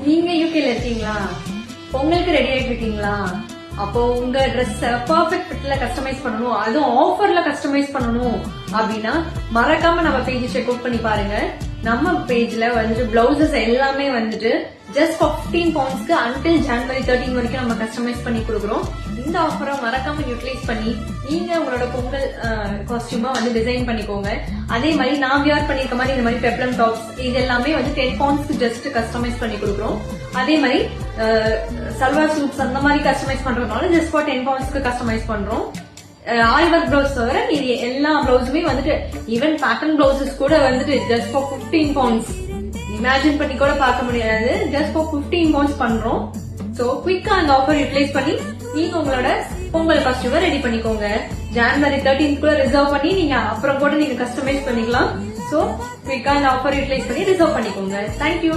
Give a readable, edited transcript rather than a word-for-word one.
நீங்க யூகேல இருக்கீங்களா? பொங்கலுக்கு ரெடி ஆயிட்டு இருக்கீங்களா? அப்போ உங்க ட்ரெஸ் பர்ஃபெக்ட் ஃபிட்ல கஸ்டமைஸ் பண்ணணும், அதுவும் ஆஃபர்ல கஸ்டமைஸ் பண்ணணும் அப்படின்னா மறக்காம நம்ம பேஜ் செக் அவுட் பண்ணி பாருங்க. நம்ம பேஜ்ல வந்துட்டு பிளவுசஸ் எல்லாமே வந்துட்டு ஜஸ்ட் 15 பவுண்ட்ஸ்க்கு அன்டில் ஜனவரி 13 வரைக்கும் நம்ம கஸ்டமைஸ் பண்ணி கொடுக்குறோம். இந்த ஆஃபரை மறக்காம யூட்டிலைஸ் பண்ணி நீங்க உங்களோட பொங்கல் காஸ்டியூமா வந்து டிசைன் பண்ணிக்கோங்க. அதே மாதிரி நான் வியர் பண்ணிருக்க மாதிரி இந்த மாதிரி பெப்ளம் டாப்ஸ் இது எல்லாமே வந்து 10 பவுண்ட்ஸ்க்கு ஜஸ்ட் கஸ்டமைஸ் பண்ணி கொடுக்குறோம். அதே மாதிரி சல்வார் சூட்ஸ் அந்த மாதிரி கஸ்டமைஸ் பண்றதுனால ஜஸ்ட் ஃபார் 10 பவுண்ட்ஸ்க்கு கஸ்டமைஸ் பண்றோம். ஆரி ஒர்க் பிளவுஸ் தவிர இது எல்லா பிளவுஸுமே வந்துட்டு ஈவன் பேட்டர்ன் பிளவுசஸ் கூட வந்துட்டு ஜஸ்ட் ஃபார் 15 பவுண்ட்ஸ். இமேஜின் பண்ணி கூட பார்க்க முடியாது, ஜஸ்ட் ஃபார் 15 பவுண்ட்ஸ் பண்றோம். சோ குவிக்கா அந்த ஆஃபர் யூட்டிலைஸ் பண்ணி நீங்க உங்களோட பொங்கல் காஸ்டியூமை ரெடி பண்ணிக்கோங்க. ஜனவரி 13 கூட ரிசர்வ் பண்ணி நீங்க அப்புறம் கூட நீங்க கஸ்டமைஸ் பண்ணிக்கலாம். சோ குவிக்கா அந்த ஆஃபர் யூட்டிலைஸ் பண்ணி ரிசர்வ் பண்ணிக்கோங்க. தேங்க்யூ.